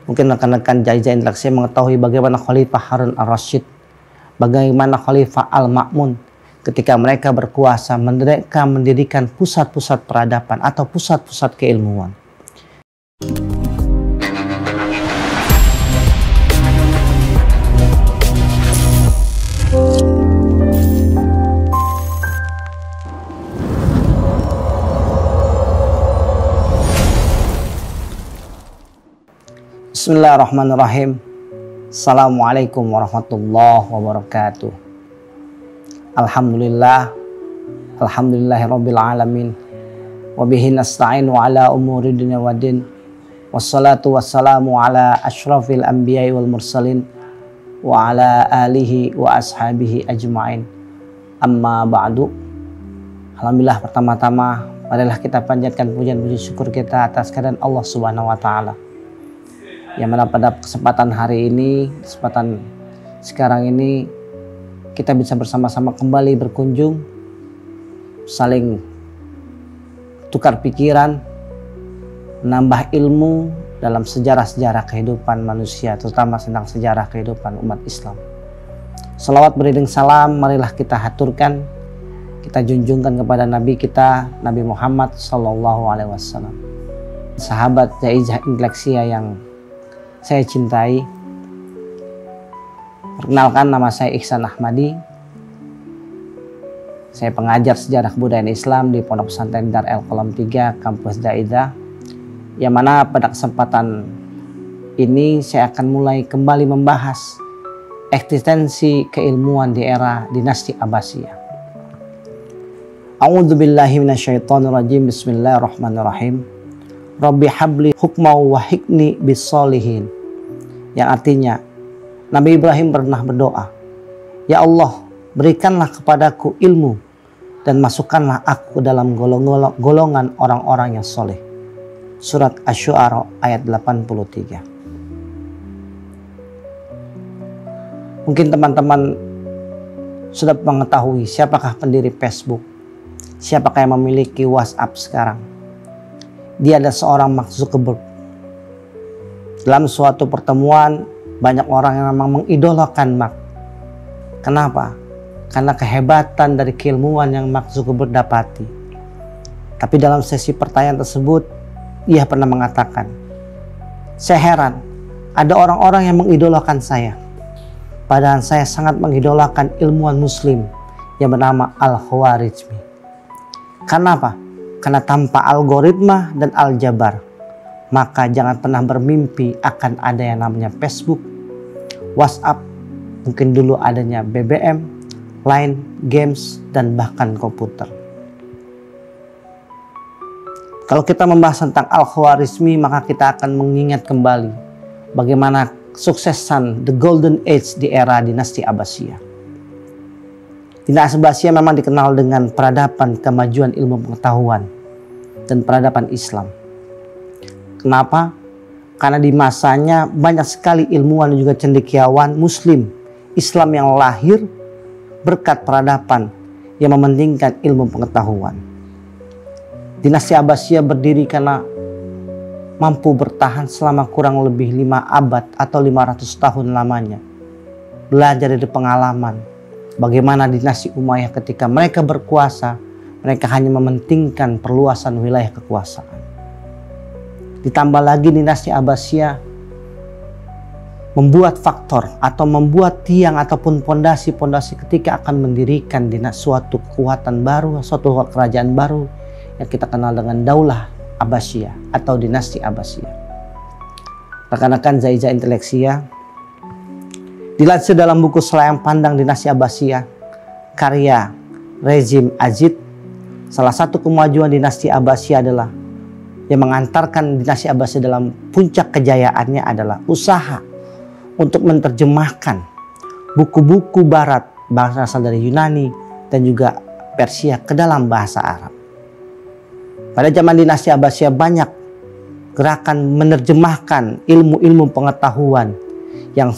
Mungkin rekan-rekan Jaiza Interaksi mengetahui bagaimana Khalifah Harun al-Rasyid, bagaimana Khalifah Al-Ma'mun ketika mereka berkuasa, mereka mendirikan pusat-pusat peradaban atau pusat-pusat keilmuan. Bismillahirrahmanirrahim. Assalamualaikum warahmatullahi wabarakatuh. Alhamdulillahirabbil alamin. Wa bihi nasta'inu ala umuri dunya waddin. Wassalatu wassalamu ala asyrafil anbiya'i wal mursalin wa ala alihi wa ashabihi ajma'in. Amma ba'du. Alhamdulillah, pertama-tama marilah kita panjatkan pujian puji syukur kita atas kehadiran Allah Subhanahu wa taala. Yang mana pada kesempatan hari ini, kesempatan sekarang ini, kita bisa bersama-sama kembali berkunjung, saling tukar pikiran, menambah ilmu dalam sejarah-sejarah kehidupan manusia, terutama tentang sejarah kehidupan umat Islam. Salawat beriring salam marilah kita haturkan, kita junjungkan kepada Nabi kita, Nabi Muhammad SAW. Sahabat Jaiza Interaksi yang saya cintai, perkenalkan, nama saya Ihsan Ahmadi. Saya pengajar sejarah kebudayaan Islam di Pondok Pesantren Dar El Qalam 3 Kampus Jaiza, yang mana pada kesempatan ini saya akan mulai kembali membahas eksistensi keilmuan di era dinasti Abbasiyah. A'udzubillahi minasyaitonirrajim. Bismillahirrahmanirrahim. Rabbi habli hukmau wa hikni bisolihin, yang artinya Nabi Ibrahim pernah berdoa, ya Allah, berikanlah kepadaku ilmu dan masukkanlah aku ke dalam golongan orang-orang yang soleh. Surat Asy-Syu'ara ayat 83. Mungkin teman-teman sudah mengetahui siapakah pendiri Facebook, siapakah yang memiliki WhatsApp sekarang. Dia adalah seorang Mark Zuckerberg. Dalam suatu pertemuan, banyak orang yang memang mengidolakan Mark. Kenapa? Karena kehebatan dari keilmuan yang Mark Zuckerberg dapati. Tapi dalam sesi pertanyaan tersebut, ia pernah mengatakan, saya heran, ada orang-orang yang mengidolakan saya. Padahal saya sangat mengidolakan ilmuwan muslim yang bernama Al-Khwarizmi. Kenapa? Karena tanpa algoritma dan aljabar, maka jangan pernah bermimpi akan ada yang namanya Facebook, WhatsApp, mungkin dulu adanya BBM, Line, games, dan bahkan komputer. Kalau kita membahas tentang Al-Khwarizmi, maka kita akan mengingat kembali bagaimana kesuksesan The Golden Age di era dinasti Abbasiyah. Dinasti Abbasiyah memang dikenal dengan peradaban, kemajuan ilmu pengetahuan, dan peradaban Islam. Kenapa? Karena di masanya banyak sekali ilmuwan dan juga cendekiawan Muslim Islam yang lahir berkat peradaban yang mementingkan ilmu pengetahuan. Dinasti Abbasiyah berdiri karena mampu bertahan selama kurang lebih 5 abad atau 500 tahun lamanya. Belajar dari pengalaman bagaimana dinasti Umayyah ketika mereka berkuasa, mereka hanya mementingkan perluasan wilayah kekuasaan. Ditambah lagi dinasti Abbasiyah membuat faktor atau membuat tiang ataupun pondasi-pondasi ketika akan mendirikan suatu kekuatan baru, suatu kerajaan baru yang kita kenal dengan Daulah Abbasiyah atau dinasti Abbasiyah. Rekan-rekan Jaiza Interaksi, dilansir dalam buku Selayang Pandang Dinasti Abbasiyah karya Rezim Azid, salah satu kemajuan dinasti Abbasiyah adalah yang mengantarkan dinasti Abbasiyah dalam puncak kejayaannya adalah usaha untuk menerjemahkan buku-buku barat berasal dari Yunani dan juga Persia ke dalam bahasa Arab. Pada zaman dinasti Abbasiyah banyak gerakan menerjemahkan ilmu-ilmu pengetahuan yang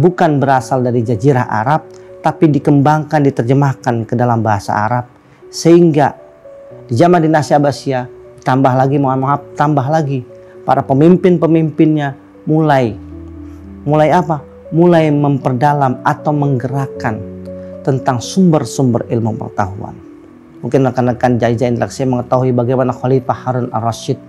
bukan berasal dari Jazirah Arab, tapi dikembangkan, diterjemahkan ke dalam bahasa Arab, sehingga di zaman dinasti Abbasiyah tambah lagi para pemimpin-pemimpinnya mulai apa? Mulai memperdalam atau menggerakkan tentang sumber-sumber ilmu pengetahuan. Mungkin rekan-rekan Jaiza Interaksi mengetahui bagaimana Khalifah Harun al-Rasyid,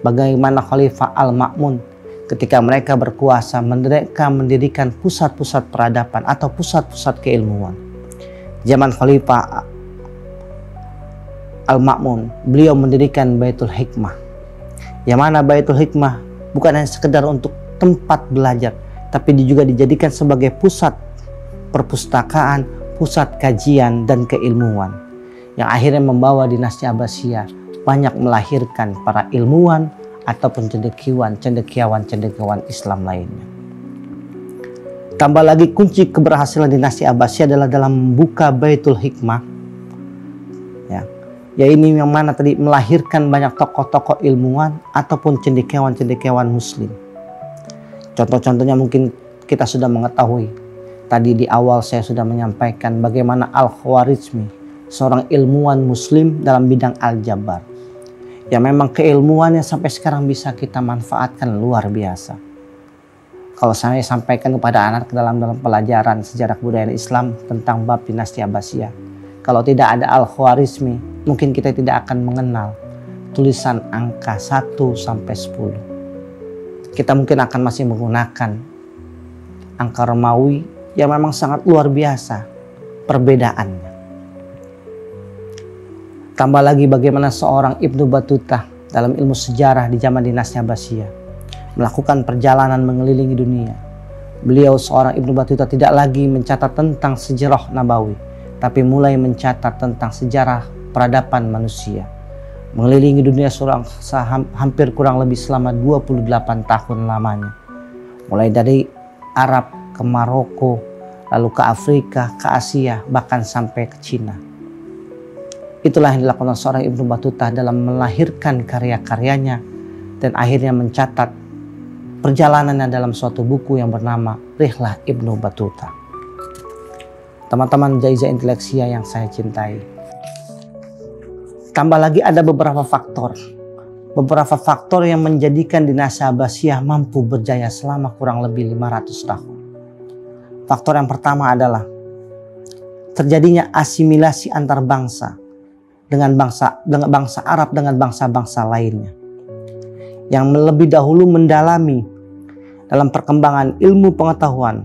bagaimana Khalifah Al-Ma'mun ketika mereka berkuasa, mereka mendirikan pusat-pusat peradaban atau pusat-pusat keilmuan. Zaman Khalifah Al-Ma'mun, beliau mendirikan Baitul Hikmah. Yang mana Baitul Hikmah bukan hanya sekedar untuk tempat belajar, tapi juga dijadikan sebagai pusat perpustakaan, pusat kajian dan keilmuan, yang akhirnya membawa dinasti Abbasiyah banyak melahirkan para ilmuwan ataupun cendekiawan Islam lainnya. Tambah lagi, kunci keberhasilan dinasti Abbasiyah adalah dalam membuka Baitul Hikmah, ya ini yang mana tadi melahirkan banyak tokoh-tokoh ilmuwan ataupun cendekiawan muslim. Contoh-contohnya mungkin kita sudah mengetahui. Tadi di awal saya sudah menyampaikan bagaimana Al-Khwarizmi, seorang ilmuwan muslim dalam bidang aljabar, yang memang keilmuannya sampai sekarang bisa kita manfaatkan luar biasa. Kalau saya sampaikan kepada anak dalam pelajaran sejarah kebudayaan Islam tentang bab dinasti Abbasiyah, kalau tidak ada Al-Khwarizmi, mungkin kita tidak akan mengenal tulisan angka 1 sampai 10. Kita mungkin akan masih menggunakan angka Romawi yang memang sangat luar biasa perbedaannya. Tambah lagi bagaimana seorang Ibnu Battuta dalam ilmu sejarah di zaman dinasti Abbasiyah melakukan perjalanan mengelilingi dunia. Beliau seorang Ibnu Battuta tidak lagi mencatat tentang sejarah Nabawi, tapi mulai mencatat tentang sejarah peradaban manusia. Mengelilingi dunia hampir kurang lebih selama 28 tahun lamanya. Mulai dari Arab ke Maroko, lalu ke Afrika, ke Asia, bahkan sampai ke Cina. Itulah yang dilakukan seorang Ibnu Battuta dalam melahirkan karya-karyanya dan akhirnya mencatat perjalanannya dalam suatu buku yang bernama Rihlah Ibnu Battuta. Teman-teman Jaiza Inteleksia yang saya cintai, tambah lagi ada beberapa faktor yang menjadikan dinasti Abbasiyah mampu berjaya selama kurang lebih 500 tahun. Faktor yang pertama adalah terjadinya asimilasi antar bangsa dengan bangsa Arab dengan bangsa-bangsa lainnya, yang lebih dahulu mendalami dalam perkembangan ilmu pengetahuan.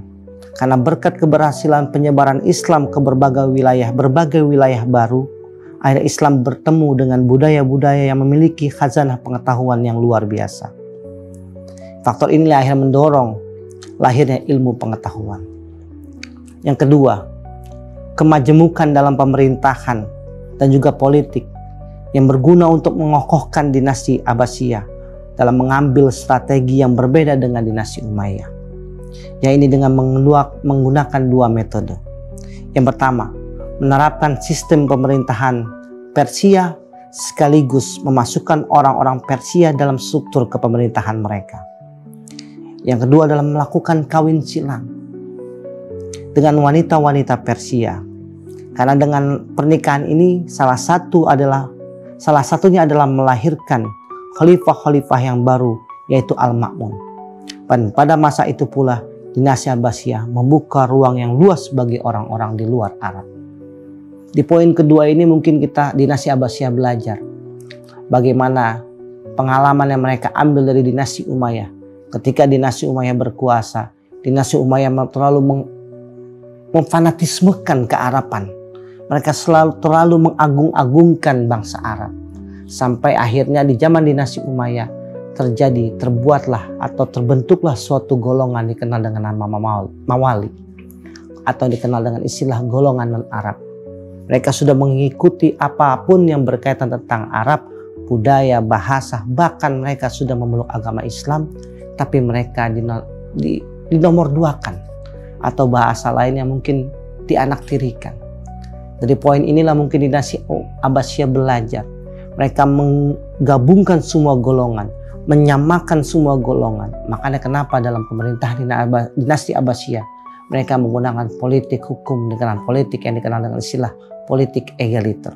Karena berkat keberhasilan penyebaran Islam ke berbagai wilayah baru, akhirnya Islam bertemu dengan budaya-budaya yang memiliki khazanah pengetahuan yang luar biasa. Faktor inilah akhirnya mendorong lahirnya ilmu pengetahuan. Yang kedua, kemajemukan dalam pemerintahan dan juga politik yang berguna untuk mengokohkan dinasti Abbasiyah dalam mengambil strategi yang berbeda dengan dinasti Umayyah. Yang ini dengan menggunakan dua metode. Yang pertama, menerapkan sistem pemerintahan Persia sekaligus memasukkan orang-orang Persia dalam struktur kepemerintahan mereka. Yang kedua adalah melakukan kawin silang dengan wanita-wanita Persia. Karena dengan pernikahan ini salah satunya adalah melahirkan khalifah-khalifah yang baru, yaitu Al-Ma'mun. Dan pada masa itu pula dinasti Abbasiyah membuka ruang yang luas bagi orang-orang di luar Arab. Di poin kedua ini mungkin dinasti Abbasiyah belajar bagaimana pengalaman yang mereka ambil dari dinasti Umayyah. Ketika dinasti Umayyah berkuasa, dinasti Umayyah terlalu memfanatismekan kearaban. Mereka terlalu mengagung-agungkan bangsa Arab. Sampai akhirnya di zaman dinasti Umayyah terbuatlah atau terbentuklah suatu golongan dikenal dengan nama Mawali, atau dikenal dengan istilah golongan non-Arab. Mereka sudah mengikuti apapun yang berkaitan tentang Arab, budaya, bahasa, bahkan mereka sudah memeluk agama Islam, tapi mereka dinomorduakan, atau bahasa lainnya mungkin dianaktirikan. Dari poin inilah mungkin dinasti Abbasiyah belajar. Mereka menggabungkan semua golongan, menyamakan semua golongan. Makanya kenapa dalam pemerintahan dinasti Abbasiyah mereka menggunakan politik hukum dengan politik yang dikenal dengan istilah politik egaliter,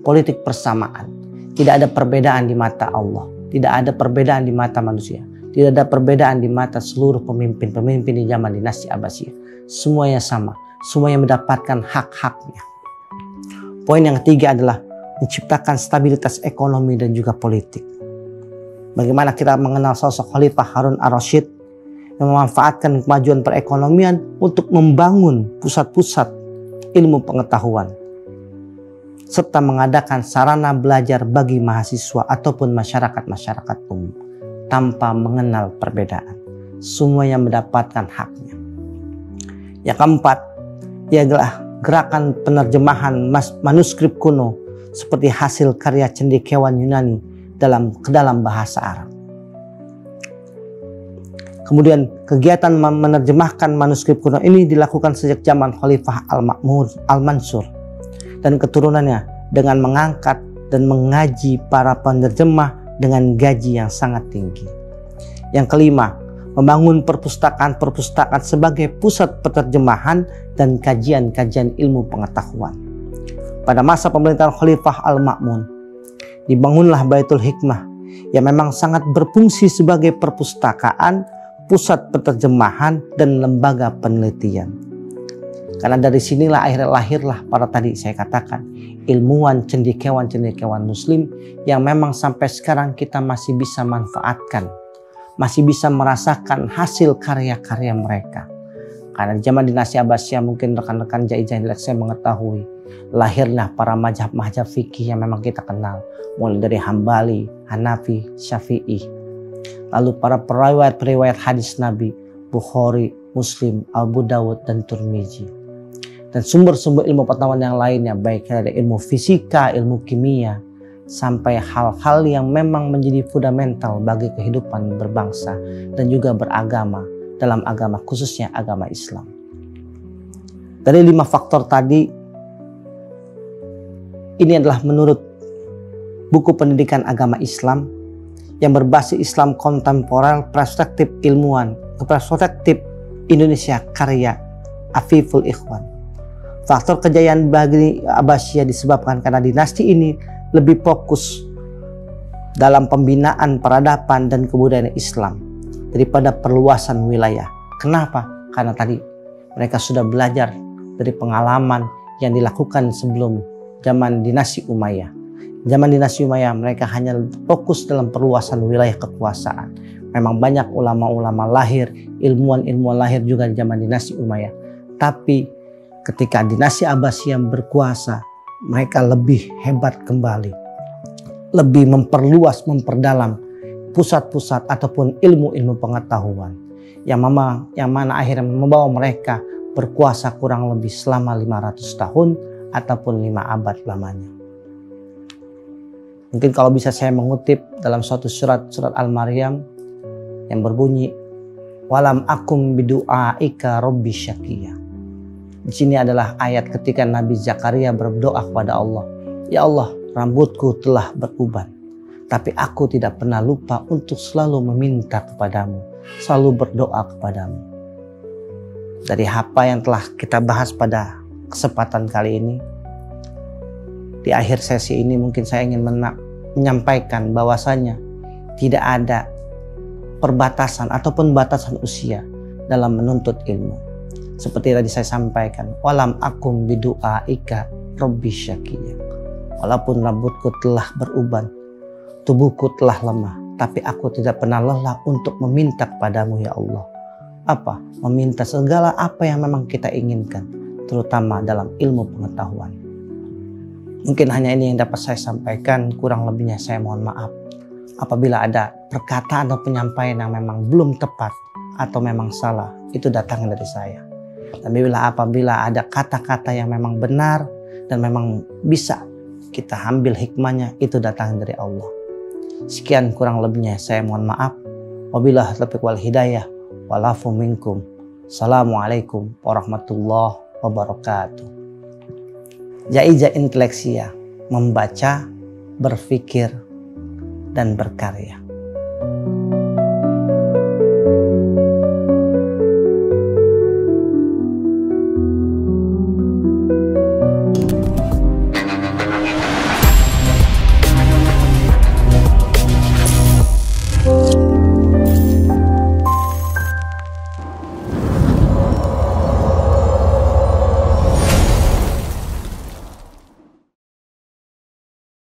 politik persamaan. Tidak ada perbedaan di mata Allah, tidak ada perbedaan di mata manusia, Tidak ada perbedaan di mata seluruh pemimpin-pemimpin di zaman dinasti Abbasiyah. Semuanya sama, semuanya mendapatkan hak-haknya. Poin yang ketiga adalah menciptakan stabilitas ekonomi dan juga politik. Bagaimana kita mengenal sosok Khalifah Harun ar-Rasyid yang memanfaatkan kemajuan perekonomian untuk membangun pusat-pusat ilmu pengetahuan, serta mengadakan sarana belajar bagi mahasiswa ataupun masyarakat umum tanpa mengenal perbedaan. Semuanya mendapatkan haknya. Yang keempat, ialah gerakan penerjemahan manuskrip kuno seperti hasil karya cendekiawan Yunani ke dalam bahasa Arab. Kemudian kegiatan menerjemahkan manuskrip kuno ini dilakukan sejak zaman Khalifah Al-Mansur dan keturunannya dengan mengangkat dan mengaji para penerjemah dengan gaji yang sangat tinggi. Yang kelima, membangun perpustakaan sebagai pusat penerjemahan dan kajian-kajian ilmu pengetahuan. Pada masa pemerintahan Khalifah Al-Ma'mun, dibangunlah Baitul Hikmah yang memang sangat berfungsi sebagai perpustakaan, pusat penerjemahan, dan lembaga penelitian. Karena dari sinilah akhirnya lahirlah para tadi saya katakan ilmuwan, cendekiawan muslim yang memang sampai sekarang kita masih bisa manfaatkan, masih bisa merasakan hasil karya-karya mereka. Karena di zaman dinasti Abbasiyah mungkin rekan-rekan jai-jai saya mengetahui lahirlah para mazhab-mazhab fikih yang memang kita kenal, mulai dari Hambali, Hanafi, Syafi'i. Lalu para periwayat hadis Nabi, Bukhari, Muslim, Abu Dawud, dan Tirmizi. Dan sumber-sumber ilmu pengetahuan yang lainnya, baik dari ilmu fisika, ilmu kimia, sampai hal-hal yang memang menjadi fundamental bagi kehidupan berbangsa dan juga beragama dalam agama, khususnya agama Islam. Dari 5 faktor tadi, ini adalah menurut buku pendidikan agama Islam yang berbasis Islam kontemporer, perspektif ilmuwan, perspektif Indonesia karya Afiful Ikhwan. Faktor kejayaan bagi Abbasiyah disebabkan karena dinasti ini lebih fokus dalam pembinaan peradaban dan kebudayaan Islam daripada perluasan wilayah. Kenapa? Karena tadi mereka sudah belajar dari pengalaman yang dilakukan sebelum zaman dinasti Umayyah. Zaman dinasti Umayyah mereka hanya fokus dalam perluasan wilayah kekuasaan. Memang banyak ulama-ulama lahir, ilmuwan-ilmuwan lahir juga di zaman dinasti Umayyah. Tapi ketika dinasti Abbasiyah berkuasa, mereka lebih hebat kembali, lebih memperluas, memperdalam pusat-pusat ataupun ilmu-ilmu pengetahuan yang mana akhirnya membawa mereka berkuasa kurang lebih selama 500 tahun ataupun 5 abad lamanya. Mungkin kalau bisa saya mengutip dalam suatu surat Al-Maryam yang berbunyi, walam akum bidu'aika rabbi syaqiyya. Di sini adalah ayat ketika Nabi Zakaria berdoa kepada Allah, ya Allah, rambutku telah beruban, tapi aku tidak pernah lupa untuk selalu meminta kepadamu, selalu berdoa kepadamu. Dari apa yang telah kita bahas pada kesempatan kali ini, di akhir sesi ini mungkin saya ingin menyampaikan bahwasanya tidak ada perbatasan ataupun batasan usia dalam menuntut ilmu. Seperti tadi saya sampaikan, walam akum bidu'aika rabbi syaqiyya. Walaupun rambutku telah beruban, tubuhku telah lemah, tapi aku tidak pernah lelah untuk meminta kepadamu ya Allah. Apa? Meminta segala apa yang memang kita inginkan, terutama dalam ilmu pengetahuan. Mungkin hanya ini yang dapat saya sampaikan, kurang lebihnya saya mohon maaf. Apabila ada perkataan atau penyampaian yang memang belum tepat atau memang salah, itu datang dari saya. Tapi apabila ada kata-kata yang memang benar dan memang bisa kita ambil hikmahnya, itu datang dari Allah. Sekian kurang lebihnya saya mohon maaf. Wabillahi taufiq wal hidayah. Walafu minkum. Assalamualaikum warahmatullahi wabarakatuh. Jai-jai inteleksia, membaca, berpikir, dan berkarya.